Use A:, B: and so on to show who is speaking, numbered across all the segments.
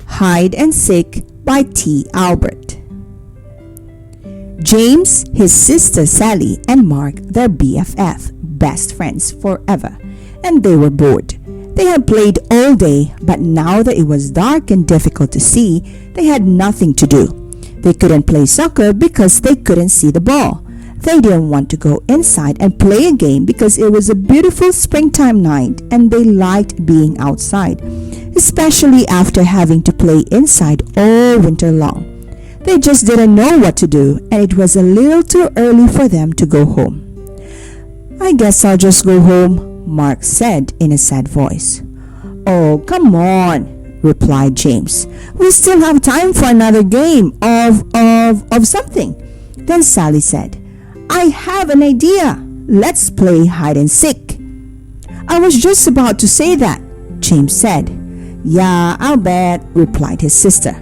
A: Hide and Seek by T. Albert. James, his sister Sally, and Mark, their BFF, best friends forever, and they were bored. They had played all day, but now that it was dark and difficult to see, they had nothing to do. They couldn't play soccer because they couldn't see the ball. They didn't want to go inside and play a game because it was a beautiful springtime night and they liked being outside, especially after having to play inside all winter long. They just didn't know what to do, and it was a little too early for them to go home. "I guess I'll just go home," Mark said in a sad voice. "Oh, come on," replied James. "We still have time for another game of something." Then Sally said, "I have an idea. Let's play hide and seek." "I was just about to say that," James said. "Yeah, I'll bet," replied his sister.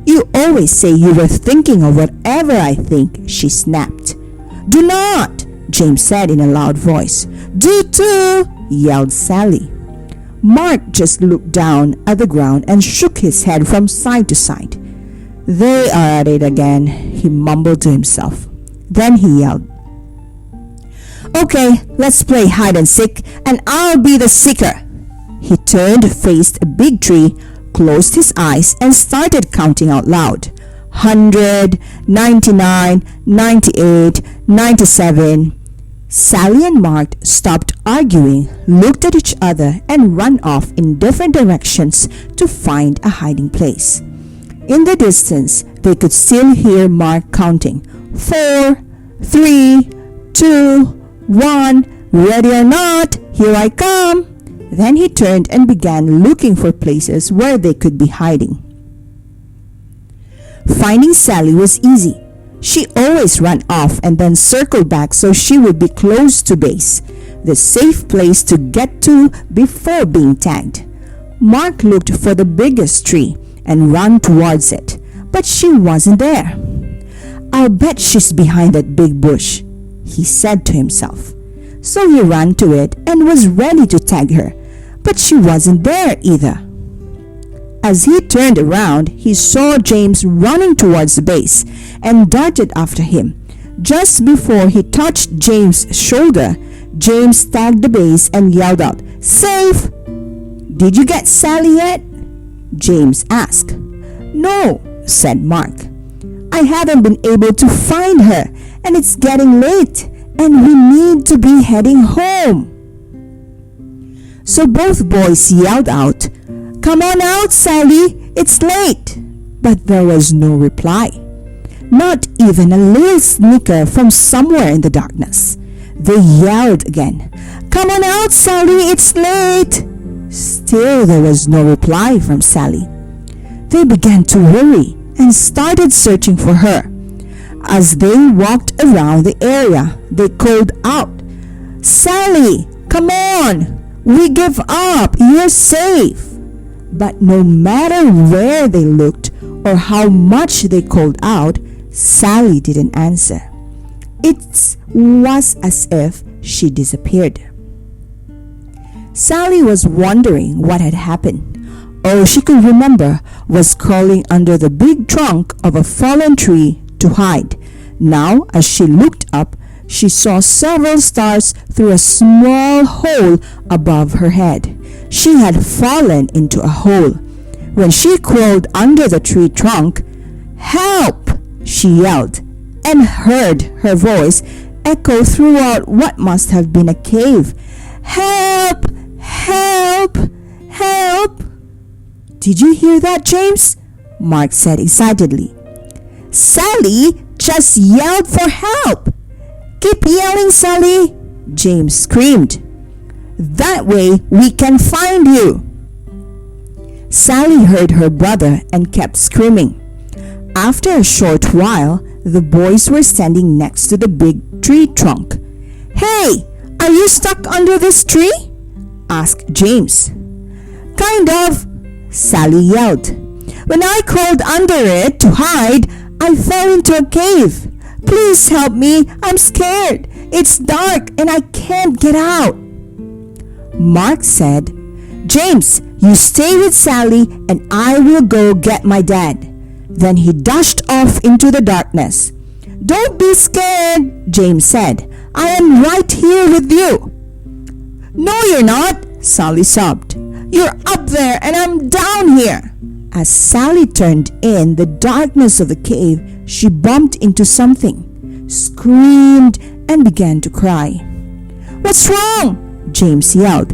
A: "You always say you were thinking of whatever I think," she snapped. "Do not," James said in a loud voice. "Do too," yelled Sally. Mark just looked down at the ground and shook his head from side to side. "They are at it again," he mumbled to himself. Then he yelled, "Okay, let's play hide and seek, and I'll be the seeker." He turned, faced a big tree, closed his eyes, and started counting out loud. 100, 99, 98, 97. Sally and Mark stopped arguing, looked at each other, and ran off in different directions to find a hiding place. In the distance, they could still hear Mark counting. 4, 3, 2, 1, ready or not, here I come. Then he turned and began looking for places where they could be hiding. Finding Sally was easy. She always ran off and then circled back so she would be close to base, the safe place to get to before being tagged. Mark looked for the biggest tree and ran towards it, but she wasn't there. "I'll bet she's behind that big bush," he said to himself. So he ran to it and was ready to tag her, but she wasn't there either. As he turned around, he saw James running towards the base and darted after him. Just before he touched James' shoulder, James tagged the base and yelled out, "Safe!" "Did you get Sally yet?" James asked. "No," said Mark. "I haven't been able to find her, and it's getting late, and we need to be heading home." So both boys yelled out, "Come on out, Sally, it's late." But there was no reply, not even a little snicker from somewhere in the darkness. They yelled again, "Come on out, Sally, it's late." Still there was no reply from Sally. They began to worry and started searching for her. As they walked around the area, they called out, "Sally, come on! We give up, you're safe." But no matter where they looked or how much they called out, Sally didn't answer. It was as if she disappeared. Sally was wondering what had happened. All she could remember was crawling under the big trunk of a fallen tree to hide. Now, as she looked up, she saw several stars through a small hole above her head. She had fallen into a hole. When she crawled under the tree trunk, "Help!" she yelled, and heard her voice echo throughout what must have been a cave. "Help! Help! Help!" "Did you hear that, James?" Mark said excitedly. "Sally just yelled for help." "Keep yelling, Sally," James screamed. "That way we can find you." Sally heard her brother and kept screaming. After a short while, the boys were standing next to the big tree trunk. "Hey, are you stuck under this tree?" asked James. "Kind of," Sally yelled. "When I crawled under it to hide, I fell into a cave. Please help me. I'm scared. It's dark and I can't get out. Mark said, James, you stay with Sally and I will go get my dad. Then he dashed off into the darkness. Don't be scared, James said. I am right here with you. No, you're not, Sally sobbed. You're up there and I'm down here. As Sally turned in the darkness of the cave, she bumped into something, screamed, and began to cry. What's wrong? James yelled.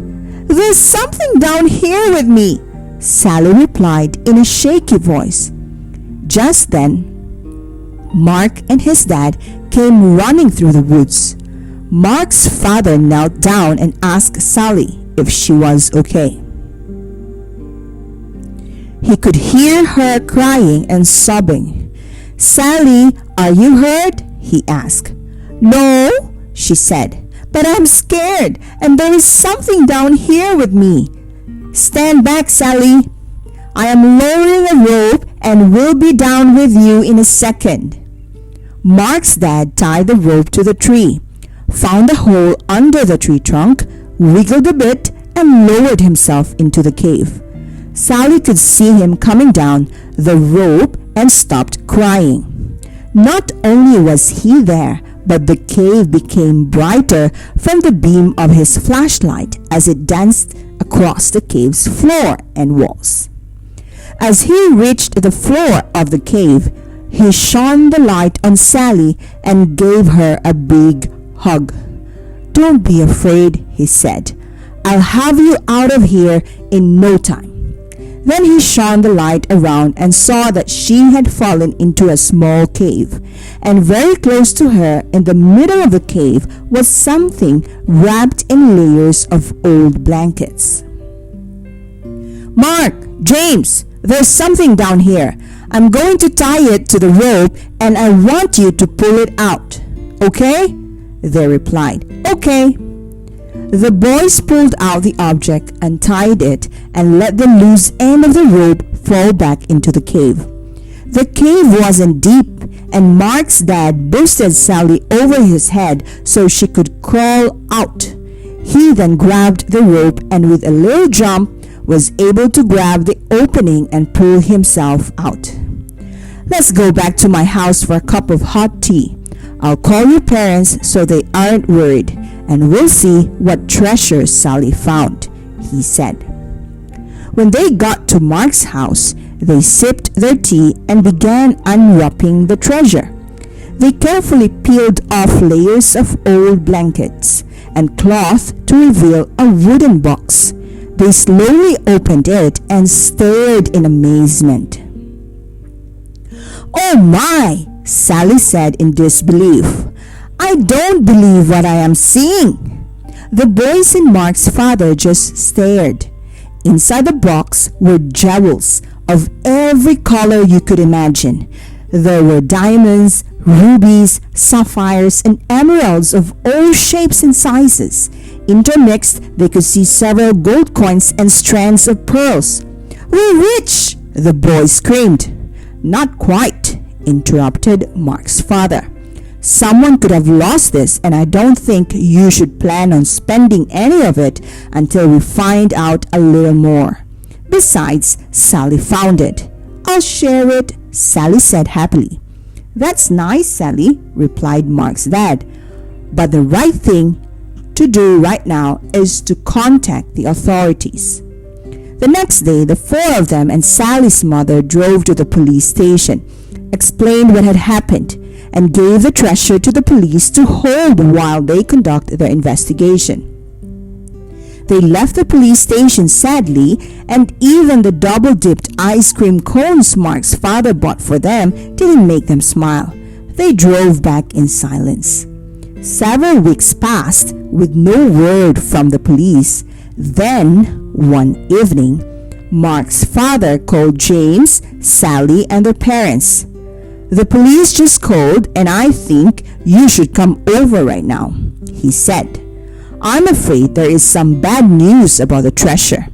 A: There's something down here with me, Sally replied in a shaky voice. Just then, Mark and his dad came running through the woods. Mark's father knelt down and asked Sally if she was okay. He could hear her crying and sobbing. Sally, are you hurt? He asked. No, she said, but I'm scared and there is something down here with me. Stand back, Sally. I am lowering a rope and will be down with you in a second. Mark's dad tied the rope to the tree, found a hole under the tree trunk, wiggled a bit, and lowered himself into the cave. Sally could see him coming down the rope and stopped crying. Not only was he there, but the cave became brighter from the beam of his flashlight as it danced across the cave's floor and walls. As he reached the floor of the cave, he shone the light on Sally and gave her a big hug. Don't be afraid, he said. I'll have you out of here in no time. Then he shone the light around and saw that she had fallen into a small cave, and very close to her in the middle of the cave was something wrapped in layers of old blankets. Mark, James, there's something down here. I'm going to tie it to the rope and I want you to pull it out. Okay? They replied. Okay. The boys pulled out the object, untied it, and let the loose end of the rope fall back into the cave. The cave wasn't deep, and Mark's dad boosted Sally over his head so she could crawl out. He then grabbed the rope and with a little jump was able to grab the opening and pull himself out. Let's go back to my house for a cup of hot tea. I'll call your parents so they aren't worried, and we'll see what treasure Sally found, he said. When they got to Mark's house, they sipped their tea and began unwrapping the treasure. They carefully peeled off layers of old blankets and cloth to reveal a wooden box. They slowly opened it and stared in amazement. Oh my! Sally said in disbelief. I don't believe what I am seeing. The boys and Mark's father just stared. Inside the box were jewels of every color you could imagine. There were diamonds, rubies, sapphires, and emeralds of all shapes and sizes. Intermixed, they could see several gold coins and strands of pearls. We're rich! The boys screamed. Not quite, interrupted Mark's father. Someone could have lost this, and I don't think you should plan on spending any of it until we find out a little more. Besides, Sally found it. I'll share it, Sally said happily. That's nice, Sally, replied Mark's dad. But the right thing to do right now is to contact the authorities. The next day, the four of them and Sally's mother drove to the police station, explained what had happened, and gave the treasure to the police to hold while they conduct their investigation. They left the police station sadly, and even the double-dipped ice cream cones Mark's father bought for them didn't make them smile. They drove back in silence. Several weeks passed with no word from the police. Then, one evening, Mark's father called James, Sally, and their parents. The police just called and I think you should come over right now, he said. I'm afraid there is some bad news about the treasure.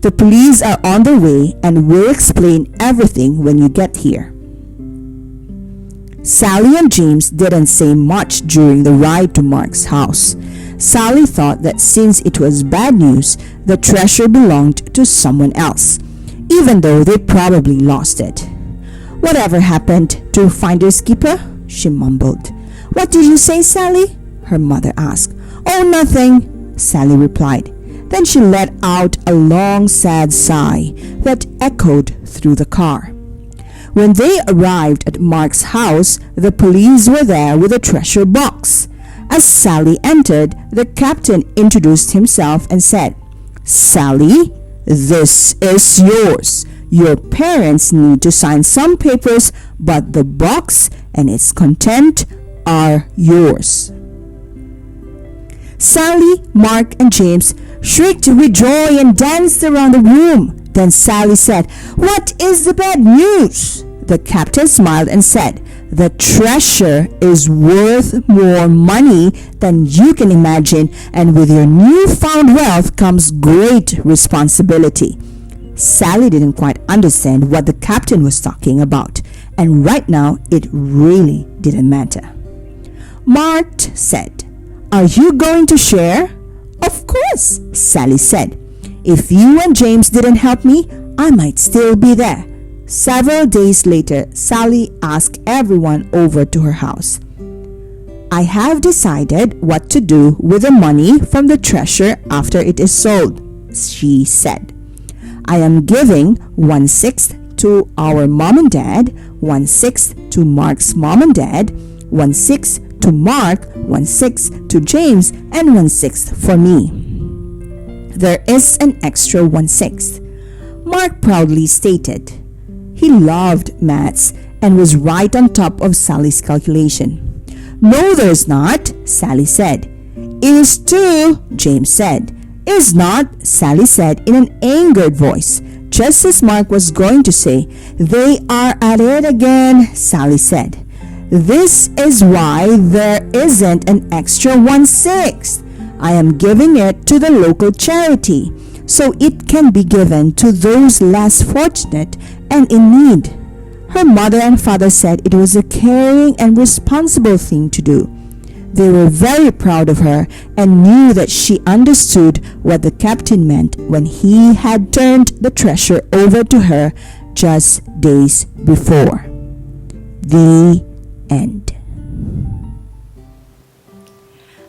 A: The police are on their way and will explain everything when you get here. Sally and James didn't say much during the ride to Mark's house. Sally thought that since it was bad news, the treasure belonged to someone else, even though they probably lost it. "Whatever happened to Finder's Keeper?" she mumbled. "What did you say, Sally?" her mother asked. "Oh, nothing," Sally replied. Then she let out a long, sad sigh that echoed through the car. When they arrived at Mark's house, the police were there with a treasure box. As Sally entered, the captain introduced himself and said, "Sally, this is yours. Your parents need to sign some papers, but the box and its content are yours." Sally, Mark, and James shrieked with joy and danced around the room. Then Sally said, "What is the bad news?" The captain smiled and said, "The treasure is worth more money than you can imagine, and with your newfound wealth comes great responsibility." Sally didn't quite understand what the captain was talking about, and right now it really didn't matter. Mark said, "Are you going to share?" "Of course," Sally said. "If you and James didn't help me, I might still be there." Several days later, Sally asked everyone over to her house. "I have decided what to do with the money from the treasure after it is sold," she said. "I am giving 1/6 to our mom and dad, 1/6 to Mark's mom and dad, 1/6 to Mark, 1/6 to James, and 1/6 for me. There is an extra 1/6. Mark proudly stated. He loved maths and was right on top of Sally's calculation. "No, there's not," Sally said. "Is too," James said. "Is not," Sally said in an angered voice. Just as Mark was going to say, "They are at it again," Sally said. "This is why there isn't an extra 1/6. I am giving it to the local charity, so it can be given to those less fortunate and in need." Her mother and father said it was a caring and responsible thing to do. They were very proud of her and knew that she understood what the captain meant when he had turned the treasure over to her just days before. The end.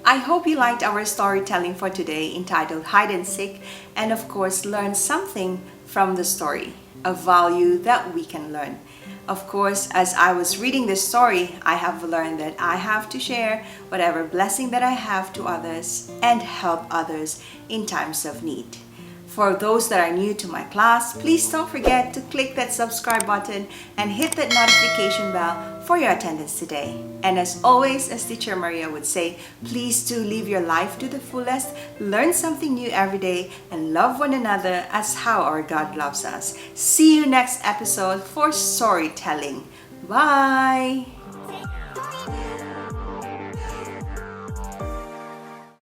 B: I hope you liked our storytelling for today entitled Hide and Seek, and of course learned something from the story, a value that we can learn. Of course, as I was reading this story, I have learned that I have to share whatever blessing that I have to others and help others in times of need. For those that are new to my class, please don't forget to click that subscribe button and hit that notification bell for your attendance today. And as always, as Teacher Maria would say, please do live your life to the fullest, learn something new every day, and love one another as how our God loves us. See you next episode for storytelling. Bye!